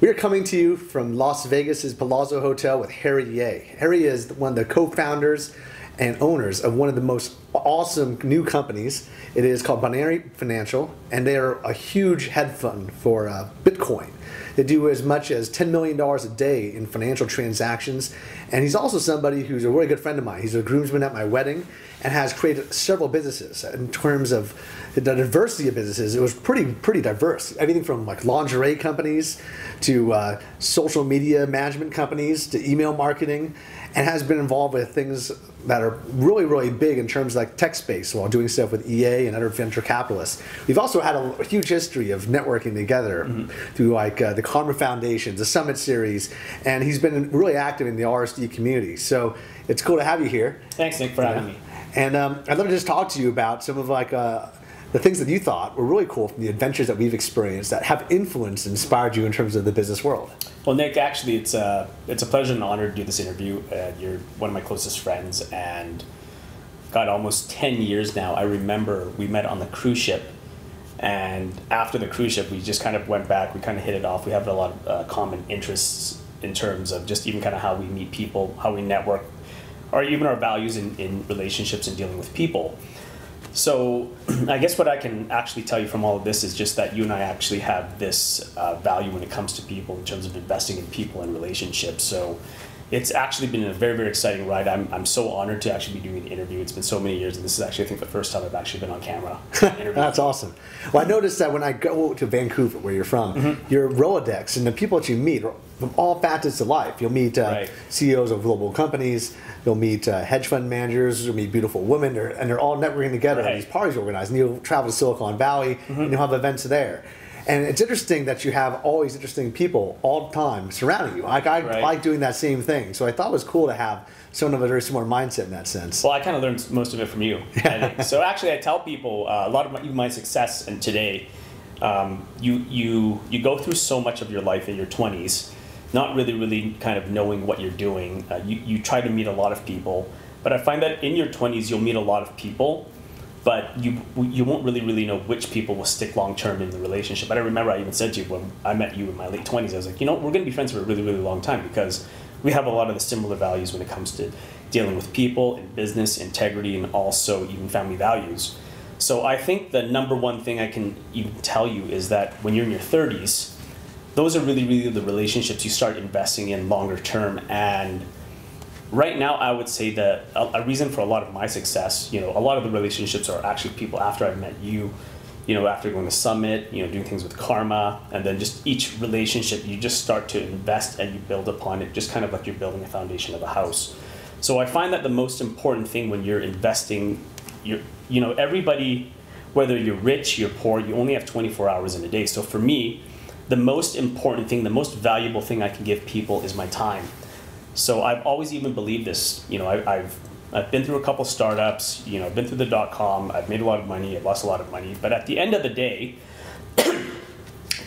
We are coming to you from Las Vegas's Palazzo Hotel with Harry Ye. Harry is one of the co-founders and owners of one of the most awesome new companies. It is called Binary Financial, and they are a huge hedge fund for Bitcoin. They do as much as $10 million a day in financial transactions, and he's also somebody who's a really good friend of mine. He's a groomsman at my wedding and has created several businesses. In terms of the diversity of businesses, it was pretty diverse. Everything from like lingerie companies to social media management companies to email marketing, and has been involved with things that are really big in terms of like tech space while doing stuff with EA and other venture capitalists. We've also had a huge history of networking together through like the Karma Foundation, the Summit Series, and he's been really active in the RSD community. So it's cool to have you here. Thanks, Nick, for having me. And I'd love to just talk to you about some of like the things that you thought were really cool from the adventures that we've experienced that have influenced and inspired you in terms of the business world. Well, Nick, actually, it's a pleasure and honor to do this interview. You're one of my closest friends, and God, almost 10 years now. I remember we met on the cruise ship, and after the cruise ship, we just kind of went back. We kind of hit it off. We have a lot of common interests in terms of just even kind of how we meet people, how we network, or even our values in relationships and dealing with people. So I guess what I can actually tell you from all of this is just that you and I actually have this value when it comes to people in terms of investing in people and relationships. So it's actually been a very exciting ride. I'm so honored to actually be doing the interview. It's been so many years, and this is actually, I think, the first time I've actually been on camera. That's awesome. Well, I noticed that when I go to Vancouver, where you're from, your Rolodex and the people that you meet are from all facets of life. You'll meet CEOs of global companies. You'll meet hedge fund managers. You'll meet beautiful women, and they're all networking together at these parties organized. And you'll travel to Silicon Valley, and you'll have events there. And it's interesting that you have all these interesting people all the time surrounding you. Like I like doing that same thing. So I thought it was cool to have someone of a very similar mindset in that sense. Well, I kind of learned most of it from you. So actually, I tell people a lot of my success and today, you go through so much of your life in your 20s, not really kind of knowing what you're doing. You try to meet a lot of people, but I find that in your 20s you'll meet a lot of people, but you won't really know which people will stick long term in the relationship. But I remember I even said to you when I met you in my late 20s, I was like, we're going to be friends for a really long time because we have a lot of the similar values when it comes to dealing with people in business, integrity, and also even family values. So I think the number one thing I can even tell you is that when you're in your 30s, those are really the relationships you start investing in longer term. And right now, I would say that a reason for a lot of my success, a lot of the relationships are actually people after I met you, after going to Summit, doing things with Karma, and then just each relationship, you just start to invest and you build upon it, just kind of like you're building a foundation of a house. So I find that the most important thing when you're investing, everybody, whether you're rich, you're poor, you only have 24 hours in a day. So for me, the most important thing, the most valuable thing I can give people is my time. So I've always even believed this. I've been through a couple startups. I've been through the .com. I've made a lot of money. I've lost a lot of money. But at the end of the day,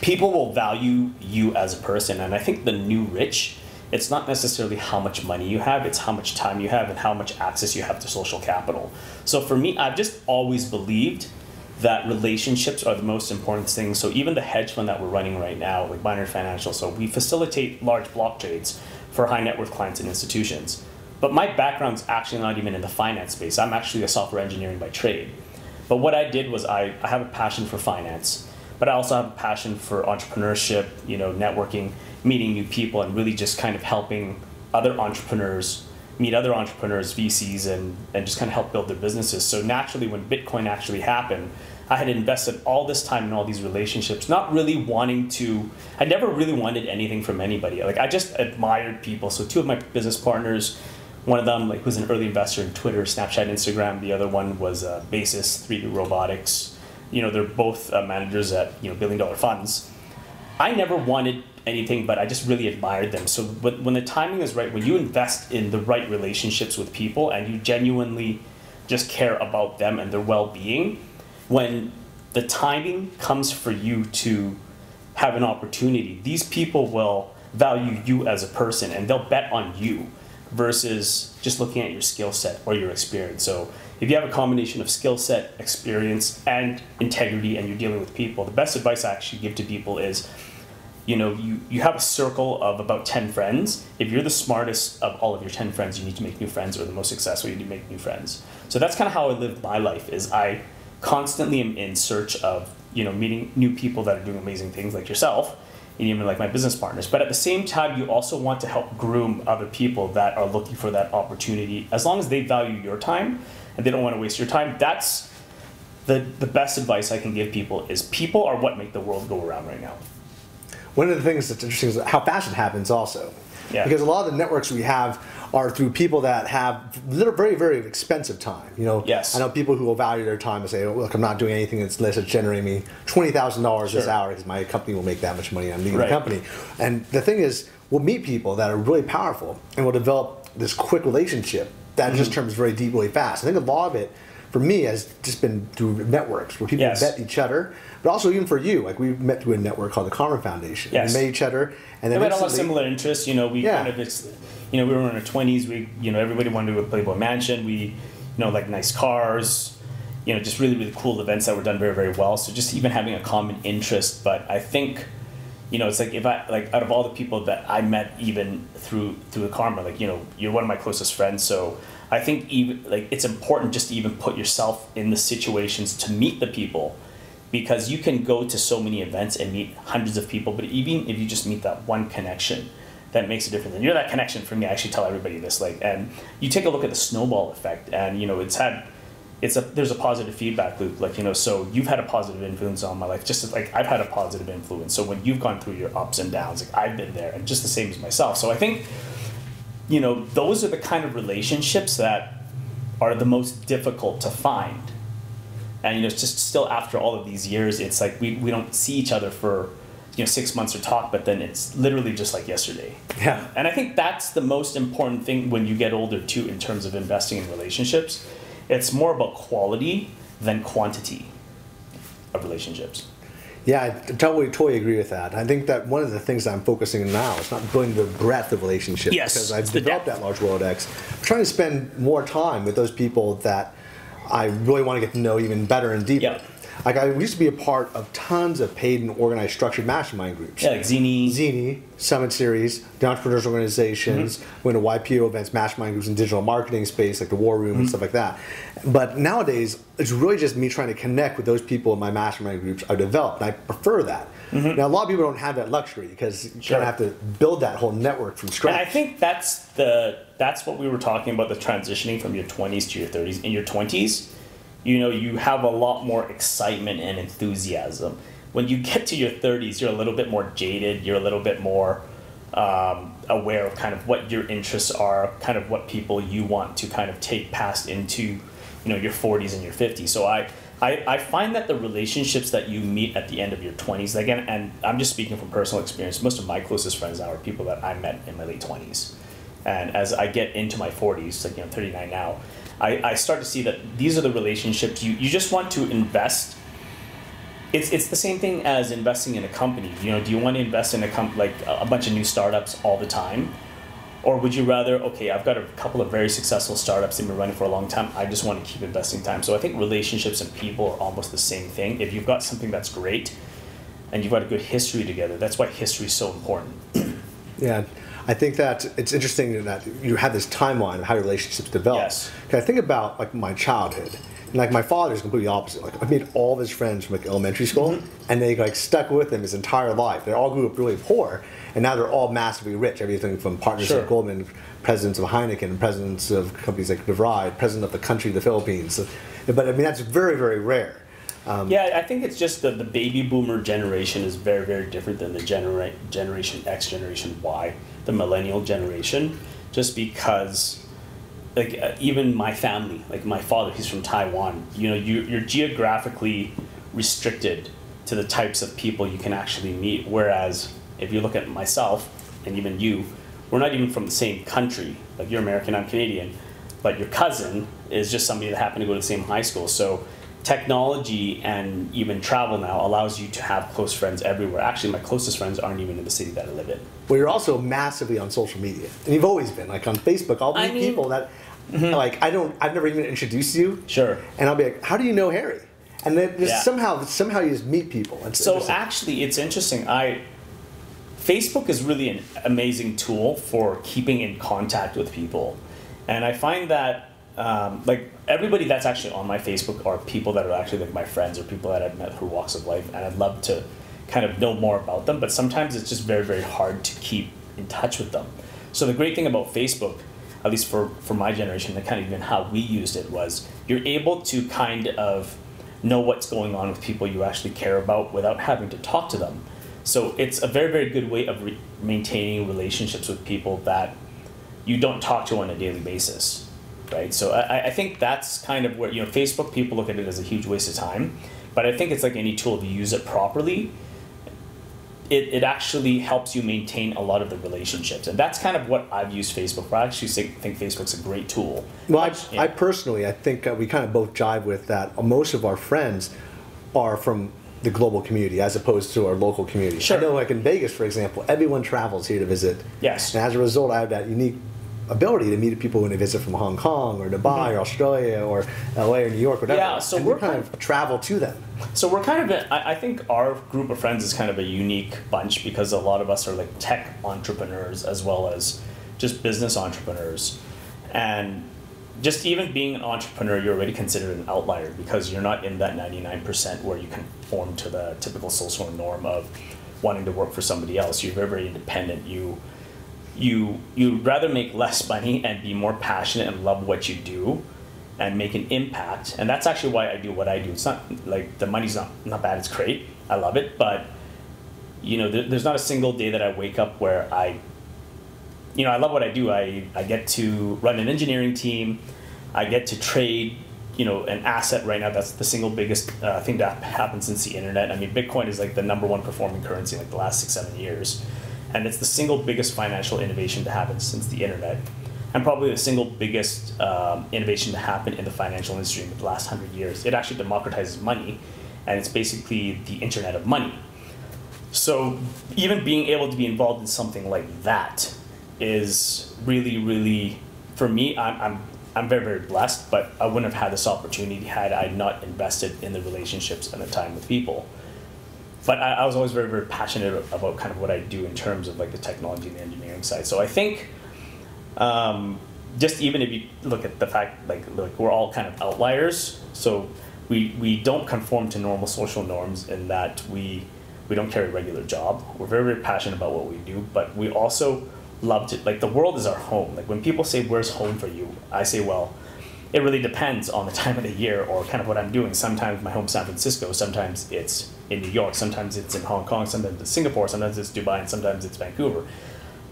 people will value you as a person. And I think the new rich, it's not necessarily how much money you have. It's how much time you have and how much access you have to social capital. So for me, I've just always believed that relationships are the most important thing. So even the hedge fund that we're running right now, like Binary Financial, so we facilitate large block trades for high net worth clients and institutions. But my background's actually not even in the finance space. I'm actually a software engineering by trade. But what I did was I have a passion for finance, but I also have a passion for entrepreneurship, networking, meeting new people, and really just kind of helping other entrepreneurs meet other entrepreneurs, VCs, and just kind of help build their businesses. So naturally, when Bitcoin actually happened, I had invested all this time in all these relationships, not really wanting to, I never really wanted anything from anybody. Like I just admired people. So two of my business partners, one of them was an early investor in Twitter, Snapchat, Instagram. The other one was Basis, 3D Robotics. They're both managers at billion-dollar funds. I never wanted anything, but I just really admired them. So when the timing is right, when you invest in the right relationships with people and you genuinely just care about them and their well-being, when the timing comes for you to have an opportunity, these people will value you as a person and they'll bet on you versus just looking at your skill set or your experience. So if you have a combination of skill set, experience, and integrity, and you're dealing with people, the best advice I actually give to people is you have a circle of about 10 friends. If you're the smartest of all of your 10 friends, you need to make new friends, or the most successful, you need to make new friends. So that's kind of how I live my life, is I constantly am in search of, meeting new people that are doing amazing things like yourself, and even like my business partners. But at the same time, you also want to help groom other people that are looking for that opportunity. As long as they value your time and they don't want to waste your time, that's the best advice I can give people, is people are what make the world go around right now. One of the things that's interesting is how fast it happens also. Yeah. Because a lot of the networks we have are through people that have very, very expensive time. Yes. I know people who will value their time and say, oh, look, I'm not doing anything unless it's generating me $20,000 this hour, because my company will make that much money. I'm leaving the company. And the thing is, we'll meet people that are really powerful, and we'll develop this quick relationship that just turns very deep really fast. I think a lot of it, for me, has just been through networks where people met each other, but also even for you, like we met through a network called the Karma Foundation. Yes. We met each other, and then we had a lot of similar interests. We kind of, we were in our 20s. We, everybody wanted to do a Playboy Mansion. We, like nice cars. Just really, really cool events that were done very, very well. So just even having a common interest. But I think, it's like, if I, like, out of all the people that I met even through the Karma, like, you're one of my closest friends. So I think even like it's important just to even put yourself in the situations to meet the people, because you can go to so many events and meet hundreds of people, but even if you just meet that one connection, that makes a difference. And you're that connection for me. I actually tell everybody this, and you take a look at the snowball effect, and there's a positive feedback loop, so you've had a positive influence on my life, just as, like, I've had a positive influence. So when you've gone through your ups and downs, like, I've been there, and just the same as myself. So I think, those are the kind of relationships that are the most difficult to find. And, it's just still after all of these years, it's like we don't see each other for, 6 months or talk, but then it's literally just like yesterday. Yeah. And I think that's the most important thing when you get older too, in terms of investing in relationships. It's more about quality than quantity of relationships. Yeah, I totally agree with that. I think that one of the things that I'm focusing on now is not building the breadth of relationships, because I've developed that large Rolodex. I'm trying to spend more time with those people that I really want to get to know even better and deeper. Yep. Like, I used to be a part of tons of paid and organized structured mastermind groups. Yeah, like Zini, Summit Series, the Entrepreneurship Organizations, went to YPO events, mastermind groups in digital marketing space, like the War Room and stuff like that. But nowadays, it's really just me trying to connect with those people in my mastermind groups I've developed, and I prefer that. Now, a lot of people don't have that luxury, because you kind of have to build that whole network from scratch. And I think that's what we were talking about, the transitioning from your 20s to your 30s. In your 20s, you have a lot more excitement and enthusiasm. When you get to your 30s, you're a little bit more jaded. You're a little bit more aware of kind of what your interests are, kind of what people you want to kind of take past into, your 40s and your 50s. So I find that the relationships that you meet at the end of your 20s, again, and I'm just speaking from personal experience, most of my closest friends now are people that I met in my late 20s. And as I get into my 40s, like, I'm 39 now, I start to see that these are the relationships you just want to invest. It's the same thing as investing in a company. Do you want to invest in a bunch of new startups all the time? Or would you rather, okay, I've got a couple of very successful startups that have been running for a long time, I just want to keep investing time. So I think relationships and people are almost the same thing. If you've got something that's great and you've got a good history together, that's why history is so important. Yeah. I think that it's interesting that you have this timeline of how your relationships develop. Yes. Because I think about, like, my childhood, and, like, my father's completely opposite. Like, I've made all of his friends from, like, elementary school, and they, like, stuck with him his entire life. They all grew up really poor, and now they're all massively rich. Everything from partners at Goldman, presidents of Heineken, presidents of companies like DeVry, president of the country of the Philippines. But I mean, that's very, very rare. Yeah, I think it's just that the baby boomer generation is very, very different than the Generation X, Generation Y, the millennial generation, just because, like, even my family, like my father, he's from Taiwan. You're geographically restricted to the types of people you can actually meet, whereas if you look at myself and even you, we're not even from the same country. Like, you're American, I'm Canadian, but your cousin is just somebody that happened to go to the same high school. So technology and even travel now allows you to have close friends everywhere. Actually, my closest friends aren't even in the city that I live in. Well, you're also massively on social media, and you've always been. Like, on Facebook, I'll meet people that, like, I've never even introduced you. Sure. And I'll be like, how do you know Harry? And then just somehow you just meet people. So actually, it's interesting. Facebook is really an amazing tool for keeping in contact with people. And I find that like everybody that's actually on my Facebook are people that are actually like my friends or people that I've met through walks of life, and I'd love to kind of know more about them, but sometimes it's just very, very hard to keep in touch with them. So the great thing about Facebook, at least for my generation, and kind of even how we used it, was you're able to kind of know what's going on with people you actually care about without having to talk to them. So it's a very, very good way of maintaining relationships with people that you don't talk to on a daily basis, right? So I think that's kind of where, Facebook, people look at it as a huge waste of time, but I think it's like any tool, if you use it properly, it actually helps you maintain a lot of the relationships. And that's kind of what I've used Facebook for. I actually think Facebook's a great tool. Well, I personally, I think we kind of both jive with that. Most of our friends are from the global community as opposed to our local community. Sure. I know like in Vegas, for example, everyone travels here to visit. Yes. And as a result, I have that unique ability to meet people when they visit from Hong Kong or Dubai or Australia or LA or New York or whatever. Yeah, so and we're we kind of travel to them. So we're kind of, I think our group of friends is kind of a unique bunch because a lot of us are like tech entrepreneurs as well as just business entrepreneurs. And just even being an entrepreneur, you're already considered an outlier because you're not in that 99% where you conform to the typical social norm of wanting to work for somebody else. You're very, very independent. You'd rather make less money and be more passionate and love what you do and make an impact. And that's actually why I do what I do. It's not like the money's not bad, it's great. I love it. But there's not a single day that I wake up where I love what I do. I get to run an engineering team. I get to trade, an asset right now. That's the single biggest thing that happened since the internet. I mean, Bitcoin is like the #1 performing currency like the last 6-7 years. And it's the single biggest financial innovation to happen since the internet. And probably the single biggest innovation to happen in the financial industry in the last 100 years. It actually democratizes money, and it's basically the internet of money. So even being able to be involved in something like that is really, really, for me, I'm very, very blessed, but I wouldn't have had this opportunity had I not invested in the relationships and the time with people. But I was always very, very passionate about kind of what I do in terms of like the technology and the engineering side. So I think just even if you look at the fact like we're all kind of outliers, so we don't conform to normal social norms in that we don't carry a regular job. We're very, very passionate about what we do, but we also love to, like the world is our home. Like when people say, where's home for you? I say, well, it really depends on the time of the year or kind of what I'm doing. Sometimes my home's San Francisco, sometimes it's in New York, sometimes it's in Hong Kong, sometimes it's Singapore, sometimes it's Dubai, and sometimes it's Vancouver.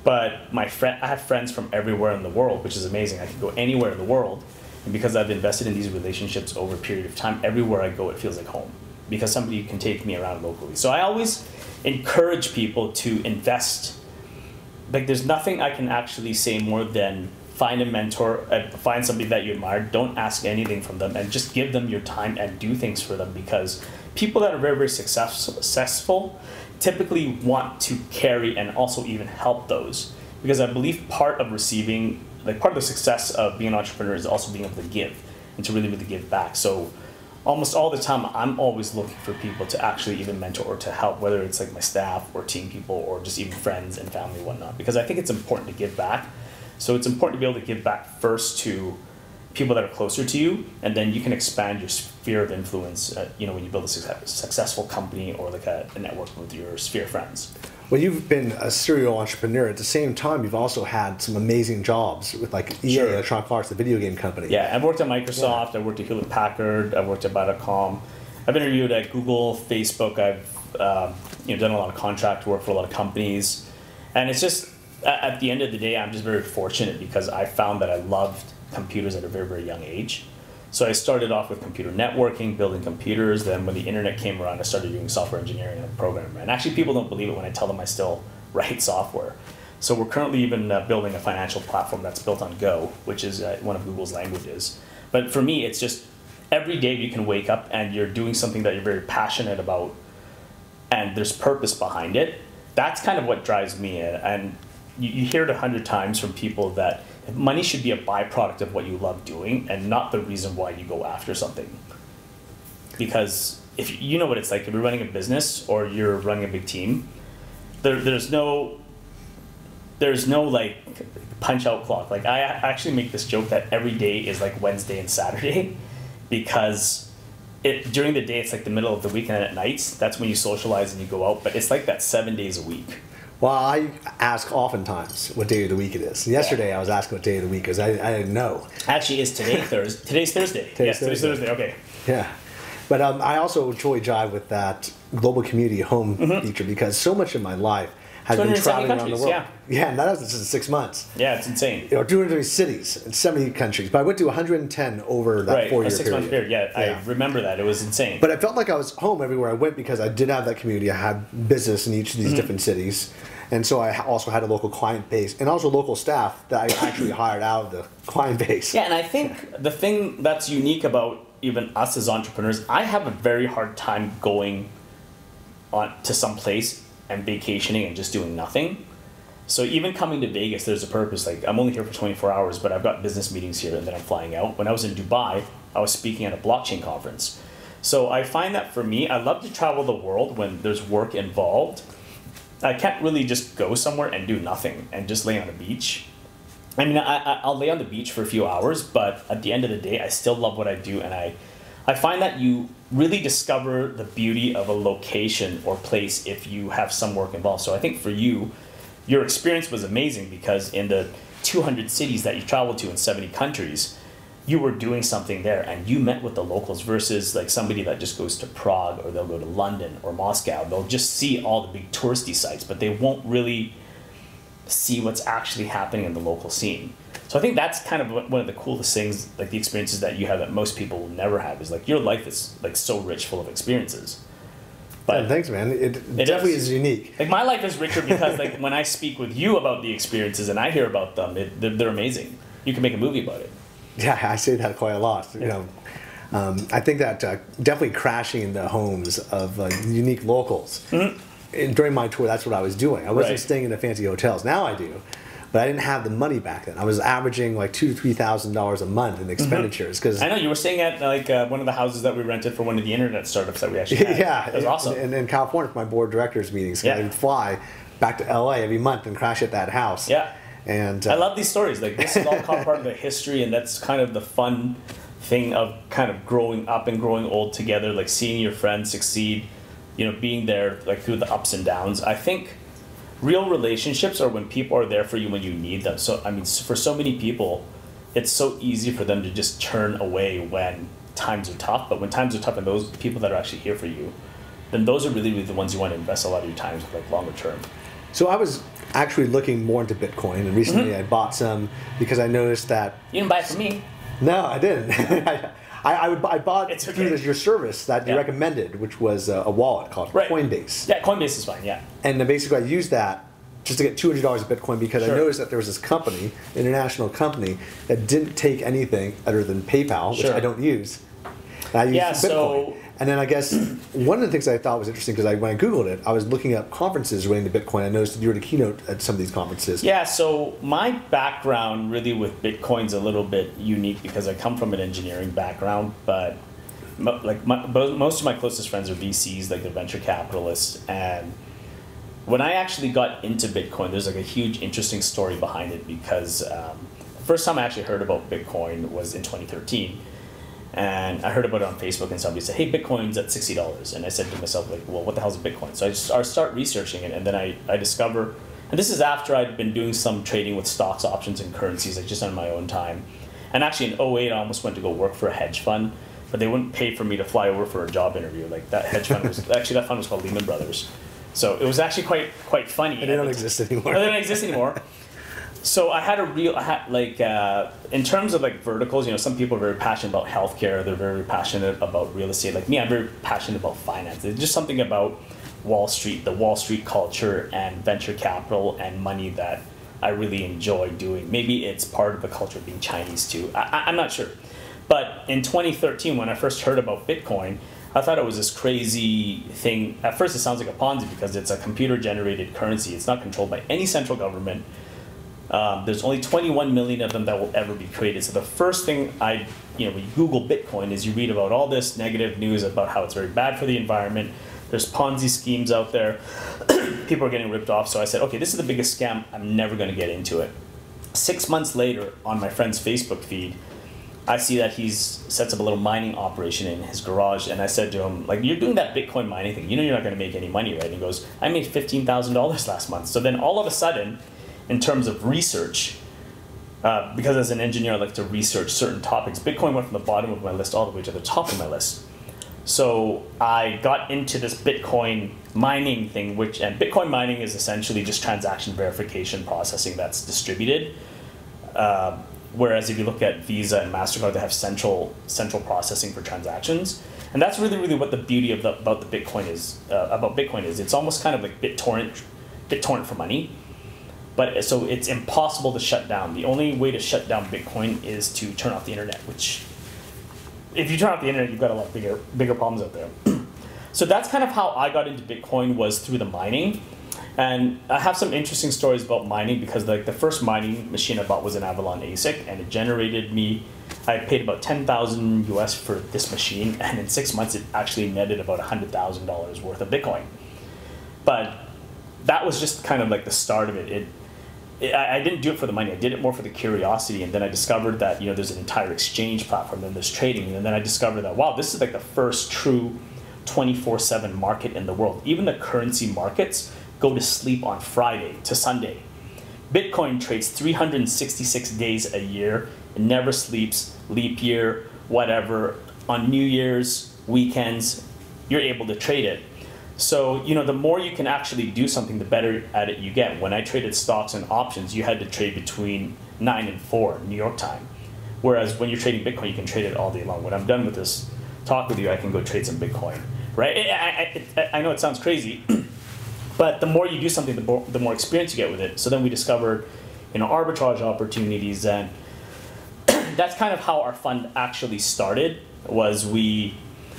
But I have friends from everywhere in the world, which is amazing. I can go anywhere in the world, and because I've invested in these relationships over a period of time, everywhere I go, it feels like home because somebody can take me around locally. So I always encourage people to invest. Like there's nothing I can actually say more than find a mentor, find somebody that you admire, don't ask anything from them, and just give them your time and do things for them, because people that are very, very successful typically want to carry and also even help those. Because I believe part of receiving, like part of the success of being an entrepreneur is also being able to give and to really, really give back. So almost all the time, I'm always looking for people to actually even mentor or to help, whether it's like my staff or team people or just even friends and family and whatnot, because I think it's important to give back. So it's important to be able to give back first to people that are closer to you, and then you can expand your sphere of influence, when you build a successful company or like a network with your sphere of friends. Well, you've been a serial entrepreneur. At the same time, you've also had some amazing jobs with like EA, Sure. Electronic Arts, the video game company. Yeah, I've worked at Microsoft, I've worked at Hewlett Packard, I've worked at Viacom, I've interviewed at Google, Facebook, I've done a lot of contract work for a lot of companies. And it's just, at the end of the day, I'm just very fortunate because I found that I loved computers at a very, very young age. So I started off with computer networking, building computers. Then when the internet came around, I started doing software engineering and programming. And actually people don't believe it when I tell them I still write software. So we're currently even building a financial platform that's built on Go, which is one of Google's languages. But for me, it's just every day you can wake up and you're doing something that you're very passionate about and there's purpose behind it. That's kind of what drives me. And you hear it 100 times from people that money should be a byproduct of what you love doing and not the reason why you go after something. Because if you know what it's like, if you're running a business or you're running a big team, there's no like punch out clock. Like I actually make this joke that every day is like Wednesday and Saturday, because during the day it's like the middle of the week, and at nights that's when you socialize and you go out. But it's like that 7 days a week. Well, I ask oftentimes what day of the week it is. Yesterday I was asking what day of the week because I didn't know. Actually, is today Thursday? Today's Thursday. Today's Thursday. Okay. Yeah. But I also totally jive with that global community home feature, because so much of my life has been traveling around the world. Yeah, and that was just in 6 months. Yeah, it's insane. 230 cities in 70 countries. But I went to 110 over that 4-year period. 6 month period. Yeah, I remember that. It was insane. But I felt like I was home everywhere I went because I did have that community. I had business in each of these different cities. And so I also had a local client base and also local staff that I actually hired out of the client base. Yeah, and I think the thing that's unique about even us as entrepreneurs, I have a very hard time going on to some place and vacationing and just doing nothing. So even coming to Vegas, there's a purpose. Like, I'm only here for 24 hours, but I've got business meetings here and then I'm flying out. When I was in Dubai, I was speaking at a blockchain conference. So I find that for me, I love to travel the world when there's work involved. I can't really just go somewhere and do nothing and just lay on a beach. I mean, I'll lay on the beach for a few hours, but at the end of the day, I still love what I do. And I find that you really discover the beauty of a location or place if you have some work involved. So I think for you, your experience was amazing because in the 200 cities that you traveled to in 70 countries, you were doing something there and you met with the locals versus like somebody that just goes to Prague or they'll go to London or Moscow. They'll just see all the big touristy sites, but they won't really see what's actually happening in the local scene. So I think that's kind of one of the coolest things, like the experiences that you have that most people will never have, is like your life is like so rich, full of experiences. But thanks, man. It definitely is unique. Like my life is richer because like when I speak with you about the experiences and I hear about them, they're amazing. You can make a movie about it. Yeah, I say that quite a lot. You know, I think that definitely crashing in the homes of unique locals. And during my tour, that's what I was doing. I wasn't staying in the fancy hotels. Now I do, but I didn't have the money back then. I was averaging like $2,000 to $3,000 a month in expenditures. Because I know you were staying at like one of the houses that we rented for one of the internet startups that we actually had. Yeah, that was awesome. And in California for my board of directors meetings, I would fly back to LA every month and crash at that house. Yeah. And I love these stories. Like this is all part of the history, and that's kind of the fun thing of kind of growing up and growing old together, like seeing your friends succeed, you know, being there like through the ups and downs. I think real relationships are when people are there for you when you need them. So I mean, for so many people, it's so easy for them to just turn away when times are tough. But when times are tough and those people that are actually here for you, then those are really the ones you want to invest a lot of your time with, like longer term. So I was actually looking more into Bitcoin, and recently I bought some because I noticed that... You didn't buy it from me. No, I didn't. I bought it's through your service that you recommended, which was a wallet called Coinbase. Yeah, Coinbase is fine, yeah. And then basically I used that just to get $200 of Bitcoin because I noticed that there was this company, international company, that didn't take anything other than PayPal, which I don't use. And I used Bitcoin. And then I guess one of the things I thought was interesting, because when I Googled it, I was looking up conferences relating to Bitcoin. I noticed that you were the keynote at some of these conferences. Yeah, so my background really with Bitcoin's a little bit unique because I come from an engineering background, but like most of my closest friends are VCs, like they're venture capitalists. And when I actually got into Bitcoin, there's like a huge interesting story behind it because the first time I actually heard about Bitcoin was in 2013. And I heard about it on Facebook, and somebody said, "Hey, Bitcoin's at $60." And I said to myself, like, well, what the hell is Bitcoin? So I start researching it, and then I discover, and this is after I'd been doing some trading with stocks, options, and currencies, like just on my own time. And actually in 2008, I almost went to go work for a hedge fund, but they wouldn't pay for me to fly over for a job interview. Like that hedge fund was, actually that fund was called Lehman Brothers. So it was actually quite funny. And they don't exist anymore. They don't exist anymore. So I had in terms of like verticals, you know, some people are very passionate about healthcare. They're very passionate about real estate. Like me, I'm very passionate about finance. There's just something about Wall Street, the Wall Street culture and venture capital and money that I really enjoy doing. Maybe it's part of the culture of being Chinese too. I'm not sure. But in 2013, when I first heard about Bitcoin, I thought it was this crazy thing. At first, it sounds like a Ponzi because it's a computer-generated currency. It's not controlled by any central government. There's only 21 million of them that will ever be created. So the first thing when you Google Bitcoin is you read about all this negative news about how it's very bad for the environment. There's Ponzi schemes out there. People are getting ripped off. So I said, okay, this is the biggest scam. I'm never going to get into it. 6 months later, on my friend's Facebook feed, I see that he's sets up a little mining operation in his garage, and I said to him, like, you're doing that Bitcoin mining thing. You know you're not going to make any money, right? And he goes, I made $15,000 last month. So then all of a sudden, in terms of research, because as an engineer I like to research certain topics, Bitcoin went from the bottom of my list all the way to the top of my list. So I got into this Bitcoin mining thing, and Bitcoin mining is essentially just transaction verification processing that's distributed. Whereas if you look at Visa and MasterCard, they have central processing for transactions. And that's really what the beauty about Bitcoin is. It's almost kind of like BitTorrent for money. But so it's impossible to shut down. The only way to shut down Bitcoin is to turn off the internet, which if you turn off the internet, you've got a lot bigger problems out there. So that's kind of how I got into Bitcoin, was through the mining. And I have some interesting stories about mining, because like the first mining machine I bought was an Avalon ASIC, and it generated me, I paid about $10,000 US for this machine, and in 6 months it actually netted about $100,000 worth of Bitcoin. But that was just kind of like the start of it. I didn't do it for the money. I did it more for the curiosity, and then I discovered that there's an entire exchange platform, and there's trading, and then I discovered that, wow, this is like the first true 24/7 market in the world. Even the currency markets go to sleep on Friday to Sunday. Bitcoin trades 366 days a year. It never sleeps. Leap year, whatever. On New Year's, weekends, you're able to trade it. So, the more you can actually do something, the better at it you get. When I traded stocks and options, you had to trade between 9 and 4 New York time. Whereas when you're trading Bitcoin, you can trade it all day long. When I'm done with this talk with you, I can go trade some Bitcoin, right? I know it sounds crazy, but the more you do something, the more experience you get with it. So then we discovered, arbitrage opportunities, and that's kind of how our fund actually started.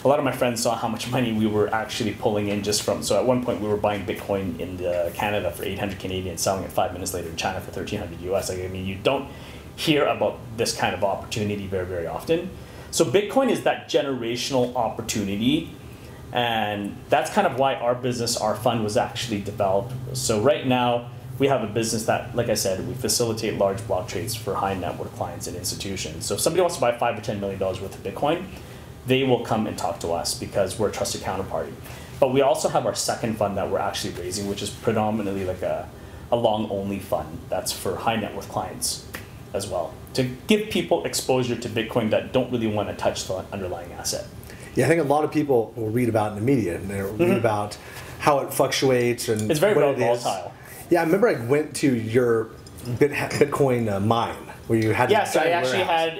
A lot of my friends saw how much money we were actually pulling in just from, so at one point we were buying Bitcoin in Canada for 800 Canadian, selling it 5 minutes later in China for 1,300 US. You don't hear about this kind of opportunity very, very often. So Bitcoin is that generational opportunity, and that's kind of why our business, our fund, was actually developed. So right now we have a business that, like I said, we facilitate large block trades for high net worth clients and institutions. So if somebody wants to buy $5 or $10 million worth of Bitcoin, they will come and talk to us because we're a trusted counterparty. But we also have our second fund that we're actually raising, which is predominantly like a long-only fund that's for high net worth clients as well, to give people exposure to Bitcoin that don't really want to touch the underlying asset. Yeah, I think a lot of people will read about it in the media, and they'll read about how it fluctuates and it's very volatile. Yeah, I remember I went to your Bitcoin mine where you had. Yeah, so I actually had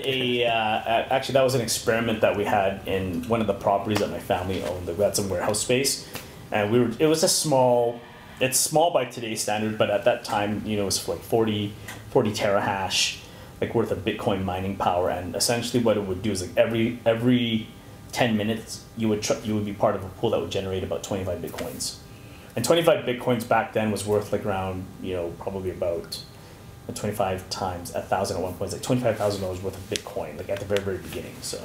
actually that was an experiment that we had in one of the properties that my family owned. We had some warehouse space, and it was it's small by today's standard, but at that time, it was like 40 terahash, like worth of Bitcoin mining power. And essentially what it would do is like every 10 minutes, you would be part of a pool that would generate about 25 Bitcoins. And 25 Bitcoins back then was worth like around, probably about 25 times 1,000 at one point. It's like $25,000 worth of Bitcoin, like at the very, very beginning. So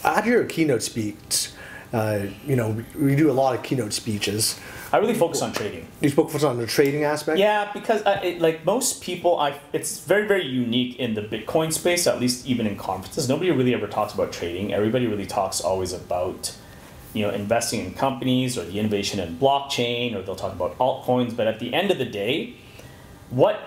after your keynote speech, we do a lot of keynote speeches. I really focus on trading. You focus on the trading aspect? Yeah, because like most people, it's very, very unique in the Bitcoin space, at least even in conferences. Nobody really ever talks about trading. Everybody really talks always about, investing in companies or the innovation in blockchain, or they'll talk about altcoins. But at the end of the day, what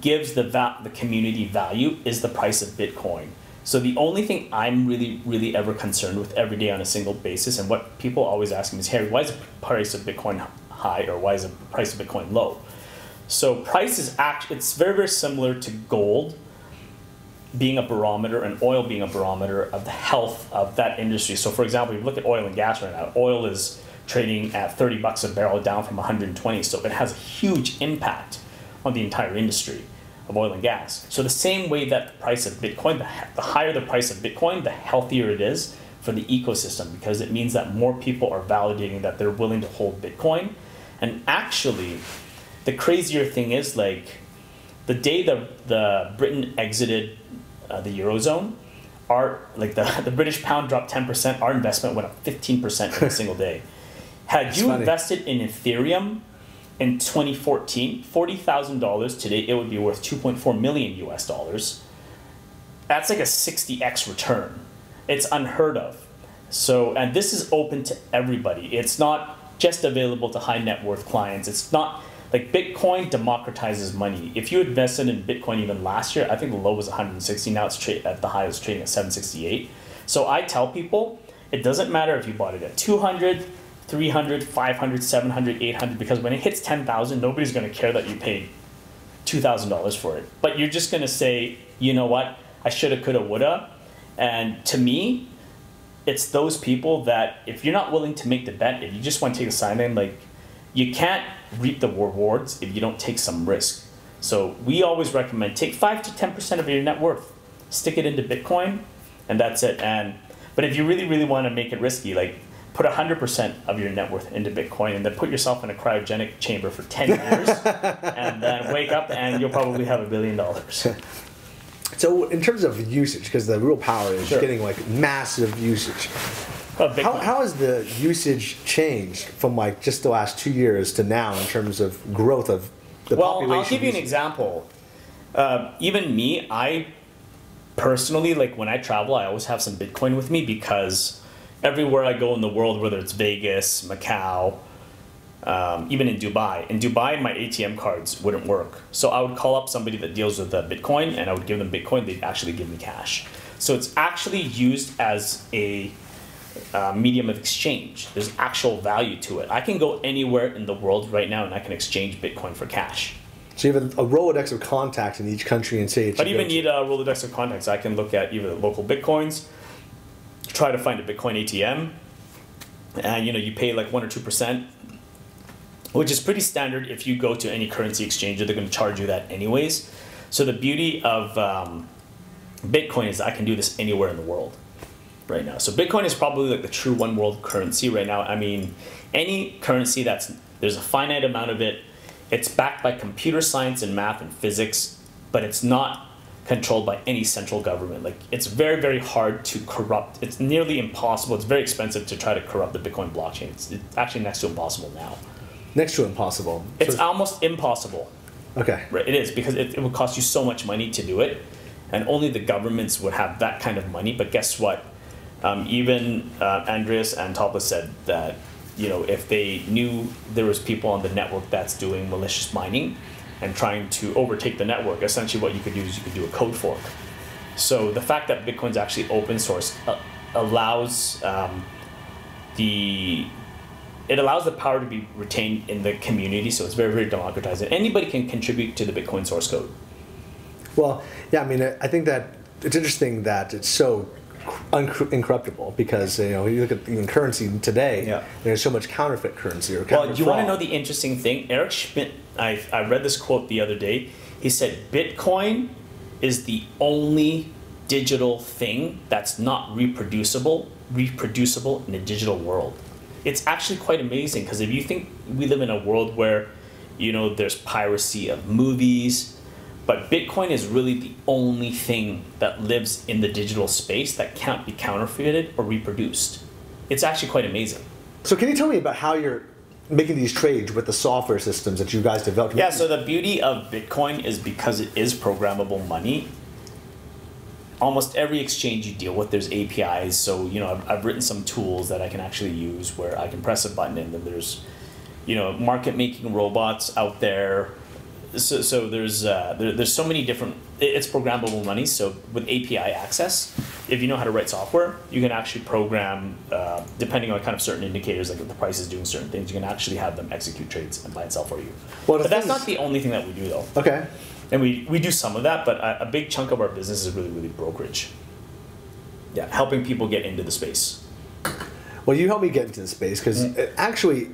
gives the community value is the price of Bitcoin. So the only thing I'm really, really ever concerned with every day on a single basis, and what people always ask me is, Harry, why is the price of Bitcoin high, or why is the price of Bitcoin low? So price is it's very, very similar to gold being a barometer and oil being a barometer of the health of that industry. So for example, if you look at oil and gas right now, oil is trading at $30 a barrel, down from 120. So it has a huge impact on the entire industry of oil and gas. So the same way that the price of Bitcoin, the higher the price of Bitcoin, the healthier it is for the ecosystem, because it means that more people are validating that they're willing to hold Bitcoin. And actually, the crazier thing is, like, the day the Britain exited the Eurozone, the British pound dropped 10%, our investment went up 15% in a single day. Had you invested in Ethereum in 2014, $40,000 today, it would be worth 2.4 million US dollars. That's like a 60x return. It's unheard of. So, and this is open to everybody. It's not just available to high net worth clients. It's not like Bitcoin democratizes money. If you invested in Bitcoin even last year, I think the low was 160. Now it's at the high, it's trading at 768. So I tell people, it doesn't matter if you bought it at 200, 300, 500, 700, 800, because when it hits 10,000, nobody's going to care that you paid $2,000 for it. But you're just going to say, you know what, I shoulda, coulda, woulda. And to me, it's those people that if you're not willing to make the bet, if you just want to take a sideline, like you can't reap the rewards if you don't take some risk. So we always recommend take 5 to 10% of your net worth, stick it into Bitcoin, and that's it. But if you really, really want to make it risky, like put 100% of your net worth into Bitcoin and then put yourself in a cryogenic chamber for 10 years and then wake up and you'll probably have $1 billion. So in terms of usage, because the real power is getting like massive usage. How has the usage changed from like just the last 2 years to now in terms of growth of the population? Well, I'll give you an example. Even me, I personally, like when I travel, I always have some Bitcoin with me because everywhere I go in the world, whether it's Vegas, Macau, even in Dubai, my ATM cards wouldn't work. So I would call up somebody that deals with Bitcoin and I would give them Bitcoin. They'd actually give me cash. So it's actually used as a medium of exchange. There's actual value to it. I can go anywhere in the world right now and I can exchange Bitcoin for cash. So you have a Rolodex of contacts in each country and say it's I don't even need a Rolodex of contacts. I can look at either local Bitcoins, try to find a Bitcoin ATM, and you pay like 1 or 2%, which is pretty standard if you go to any currency exchanger. They're going to charge you that anyways. So the beauty of Bitcoin is I can do this anywhere in the world right now. So Bitcoin is probably like the true one world currency right now. I mean, any currency there's a finite amount of it. It's backed by computer science and math and physics, but it's not controlled by any central government. Like it's very, very hard to corrupt. It's nearly impossible. It's very expensive to try to corrupt the Bitcoin blockchain. It's actually next to impossible now. Next to impossible. It's almost impossible. Okay. Right, it is because it would cost you so much money to do it, and only the governments would have that kind of money. But guess what? Even Andreas and Topless said that if they knew there was people on the network that's doing malicious mining and trying to overtake the network, essentially what you could do is you could do a code fork. So the fact that Bitcoin's actually open source allows the power to be retained in the community. So it's very, very democratized. And anybody can contribute to the Bitcoin source code. Well, yeah, I mean, I think that it's interesting that it's so incorruptible because you look at even currency today, there's so much counterfeit currency or counterfeit Well, do you want to know the interesting thing? Eric Schmidt, I read this quote the other day. He said, Bitcoin is the only digital thing that's not reproducible in a digital world. It's actually quite amazing because if you think we live in a world where, there's piracy of movies, but Bitcoin is really the only thing that lives in the digital space that can't be counterfeited or reproduced. It's actually quite amazing. So can you tell me about how you're making these trades with the software systems that you guys developed? Yeah, so the beauty of Bitcoin is because it is programmable money. Almost every exchange you deal with, there's APIs. So, I've written some tools that I can actually use where I can press a button and then there's, market making robots out there. So there's so many different, it's programmable money. So with API access, if you know how to write software, you can actually program, depending on kind of certain indicators, like if the price is doing certain things, you can actually have them execute trades and buy and sell for you. Well, but that's not the only thing that we do though. Okay. And we do some of that, but a big chunk of our business is really, really brokerage. Yeah, helping people get into the space. Well, you helped me get into the space because actually,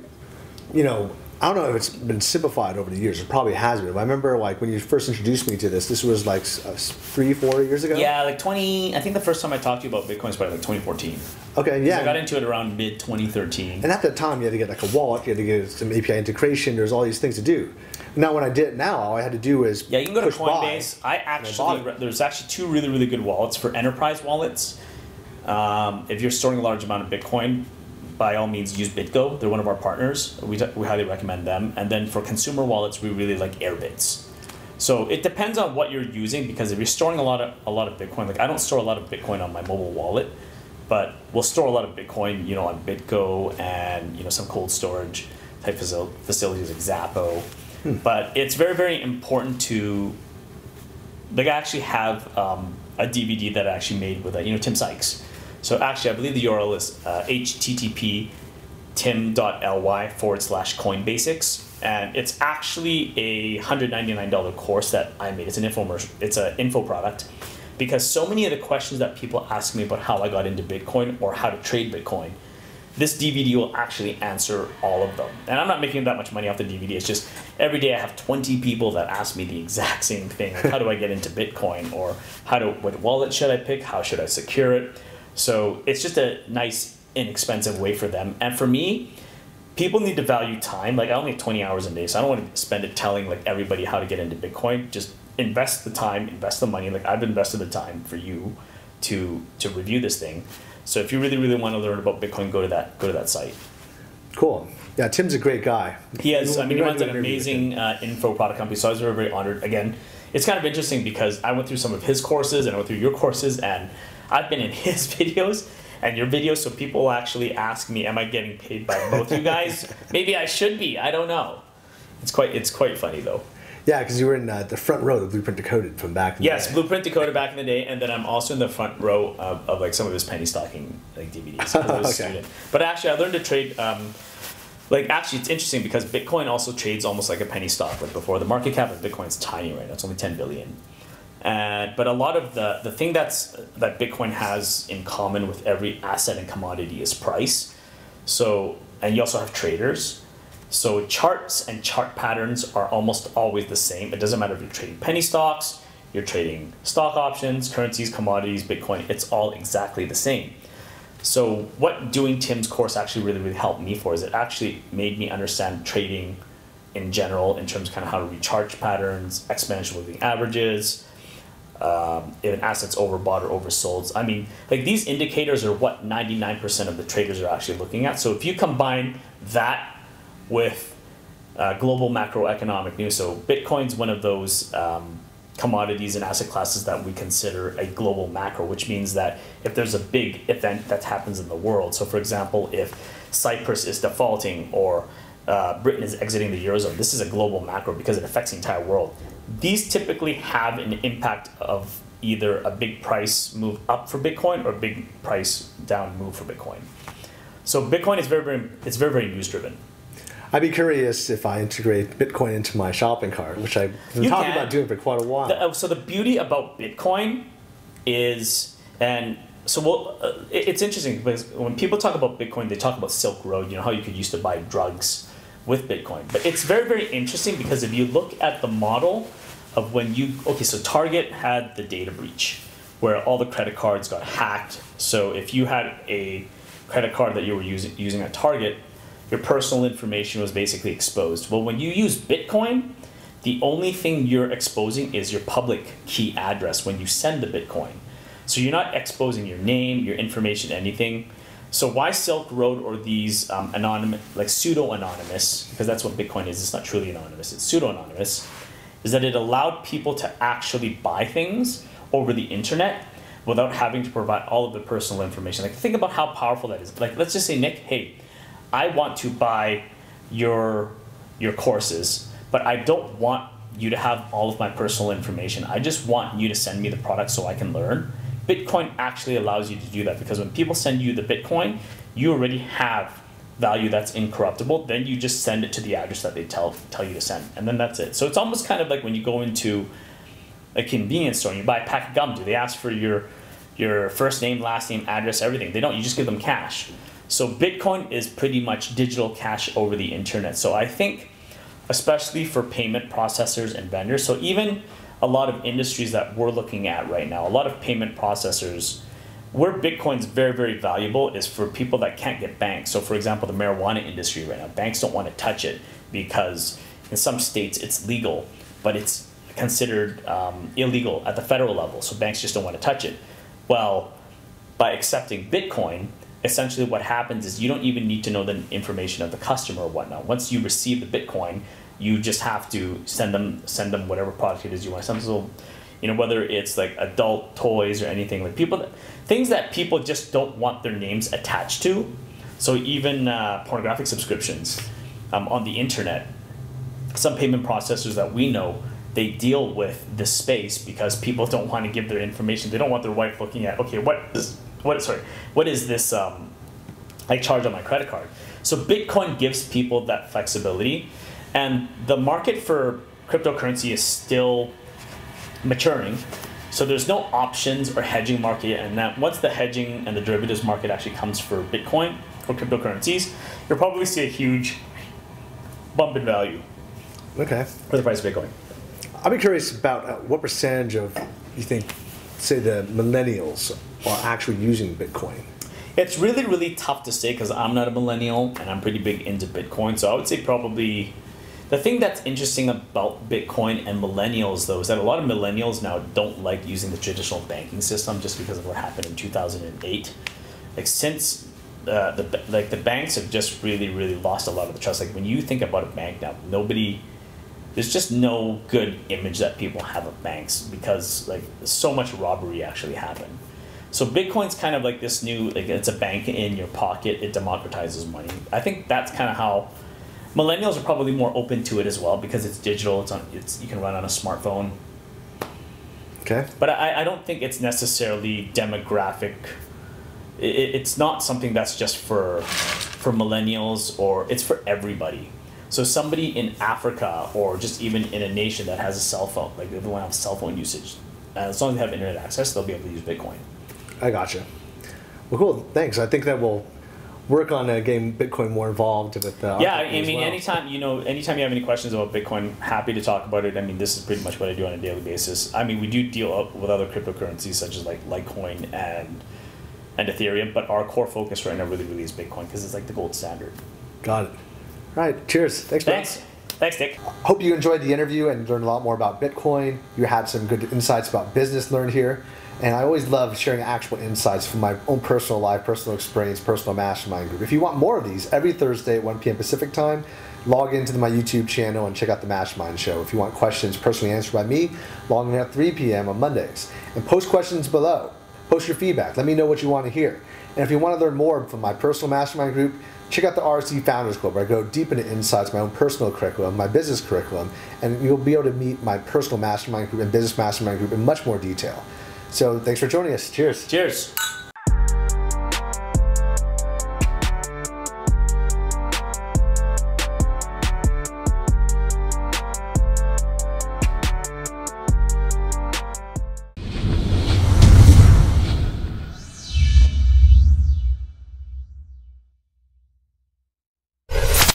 I don't know if it's been simplified over the years. It probably has been. But I remember like when you first introduced me to this was like 3-4 years ago? Yeah, like I think the first time I talked to you about Bitcoin was probably like 2014. Okay, yeah. I got into it around mid-2013. And at that time, you had to get like a wallet, you had to get some API integration, there's all these things to do. Now when I did it now, all I had to do is you can go to Coinbase. There's actually 2 really, really good wallets for enterprise wallets. If you're storing a large amount of Bitcoin, by all means use BitGo. They're one of our partners. We highly recommend them. And then for consumer wallets, we really like Airbits. So it depends on what you're using, because if you're storing a lot of Bitcoin, like I don't store a lot of Bitcoin on my mobile wallet, but we'll store a lot of Bitcoin, you know, on BitGo and, you know, some cold storage type facilities like Zappo. But it's very, very important to, like, I actually have a DVD that I actually made with, you know, Tim Sykes. So actually, I believe the URL is http tim.ly/coinbasics. And it's actually a $199 course that I made. It's an infomercial. It's an info product, because so many of the questions that people ask me about how I got into Bitcoin or how to trade Bitcoin, this DVD will actually answer all of them. And I'm not making that much money off the DVD. It's just every day I have 20 people that ask me the exact same thing. Like, how do I get into Bitcoin? Or what wallet should I pick? How should I secure it? So it's just a nice, inexpensive way for them. And for me, people need to value time. Like, I only have 20 hours a day, so I don't want to spend it telling like everybody how to get into Bitcoin. Just invest the time, invest the money. Like, I've invested the time for you to review this thing. So if you really, really want to learn about Bitcoin, go to that site. Cool. Yeah, Tim's a great guy. He has. He runs an amazing info product company. So I was very, very honored. Again, it's kind of interesting because I went through some of his courses and I went through your courses, and I've been in his videos and your videos, so people actually ask me, am I getting paid by both you guys? Maybe I should be. I don't know. It's quite funny though. Yeah, because you were in the front row of Blueprint Decoded from back in the day. Yes, Blueprint Decoded back in the day, and then I'm also in the front row of like some of his penny stocking like DVDs. Okay. But actually, I learned to trade. Actually, it's interesting because Bitcoin also trades almost like a penny stock. Like before, the market cap of Bitcoin is tiny right now; it's only 10 billion. But a lot of the thing that Bitcoin has in common with every asset and commodity is price. So, and you also have traders. So charts and chart patterns are almost always the same. It doesn't matter if you're trading penny stocks, you're trading stock options, currencies, commodities, Bitcoin. It's all exactly the same. So what doing Tim's course actually really, really helped me for is it actually made me understand trading in general in terms of kind of how to read chart patterns, exponential moving averages, if an asset's overbought or oversold. I mean, like these indicators are what 99% of the traders are actually looking at. So if you combine that with global macroeconomic news, so Bitcoin's one of those commodities and asset classes that we consider a global macro, which means that if there's a big event that happens in the world, so for example, if Cyprus is defaulting or Britain is exiting the Eurozone, this is a global macro because it affects the entire world. These typically have an impact of either a big price move up for Bitcoin or a big price down move for Bitcoin. So Bitcoin is very news driven. I'd be curious if I integrate Bitcoin into my shopping cart, which I've been talking about doing for quite a while. So the beauty about Bitcoin is, it's interesting because when people talk about Bitcoin, they talk about Silk Road, you know, how you could use to buy drugs with Bitcoin. But it's very, very interesting because if you look at the model of so Target had the data breach where all the credit cards got hacked. So if you had a credit card that you were using at Target, your personal information was basically exposed. Well, when you use Bitcoin, the only thing you're exposing is your public key address when you send the Bitcoin. So you're not exposing your name, your information, anything. So why Silk Road or these anonymous, like pseudo-anonymous, because that's what Bitcoin is, it's not truly anonymous, it's pseudo-anonymous, is that it allowed people to actually buy things over the internet without having to provide all of the personal information. Like, think about how powerful that is. Like, let's just say, Nick, hey, I want to buy your courses, but I don't want you to have all of my personal information. I just want you to send me the product so I can learn. Bitcoin actually allows you to do that because when people send you the Bitcoin, you already have value that's incorruptible. Then you just send it to the address that they tell you to send, and then that's it. So it's almost kind of like when you go into a convenience store and you buy a pack of gum. Do they ask for your first name, last name, address, everything? They don't. You just give them cash. So Bitcoin is pretty much digital cash over the internet. So I think, especially for payment processors and vendors, so even a lot of industries that we're looking at right now, a lot of payment processors, where Bitcoin's very, very valuable is for people that can't get banked. So for example, the marijuana industry right now, banks don't want to touch it because in some states it's legal, but it's considered illegal at the federal level. So banks just don't want to touch it. Well, by accepting Bitcoin, essentially what happens is you don't even need to know the information of the customer or whatnot. Once you receive the Bitcoin, you just have to send them whatever product it is you want to send them. So, whether it's like adult toys or anything, like things that people just don't want their names attached to. So even pornographic subscriptions on the internet, some payment processors that we know, they deal with this space because people don't want to give their information. They don't want their wife looking at, okay, what is this I charge on my credit card? So Bitcoin gives people that flexibility, and the market for cryptocurrency is still maturing. So there's no options or hedging market, and that once the hedging and the derivatives market actually comes for Bitcoin or cryptocurrencies, you'll probably see a huge bump in value. Okay. For the price of Bitcoin. I'd be curious about what percentage of, you think, say the millennials are actually using Bitcoin? It's really, really tough to say because I'm not a millennial and I'm pretty big into Bitcoin. So I would say probably the thing that's interesting about Bitcoin and millennials, though, is that a lot of millennials now don't like using the traditional banking system just because of what happened in 2008. Like since the banks have just really, really lost a lot of the trust. Like when you think about a bank now, there's just no good image that people have of banks because like so much robbery actually happened. So Bitcoin's kind of like this new, like it's a bank in your pocket. It democratizes money. I think that's kind of how millennials are probably more open to it as well because it's digital. You can run on a smartphone. Okay. But I don't think it's necessarily demographic. It's not something that's just for millennials, or it's for everybody. So somebody in Africa or just even in a nation that has a cell phone, like if they want to have cell phone usage, as long as they have internet access, they'll be able to use Bitcoin. I gotcha. Well, cool. Thanks. I think that will work on getting Bitcoin more involved with. Yeah, I mean, anytime you have any questions about Bitcoin, happy to talk about it. I mean, this is pretty much what I do on a daily basis. I mean, we do deal with other cryptocurrencies such as like Litecoin and Ethereum, but our core focus right now really is Bitcoin because it's like the gold standard. Got it. All right. Cheers. Thanks, Dick. Hope you enjoyed the interview and learned a lot more about Bitcoin. You had some good insights about business learned here. And I always love sharing actual insights from my own personal life, personal experience, personal mastermind group. If you want more of these, every Thursday at 1 p.m. Pacific time, log into my YouTube channel and check out the Mastermind Show. If you want questions personally answered by me, log in at 3 p.m. on Mondays. And post questions below. Post your feedback. Let me know what you want to hear. And if you want to learn more from my personal mastermind group, check out the RC Founders Club, where I go deep into insights, my own personal curriculum, my business curriculum, and you'll be able to meet my personal mastermind group and business mastermind group in much more detail. So thanks for joining us. Cheers. Cheers.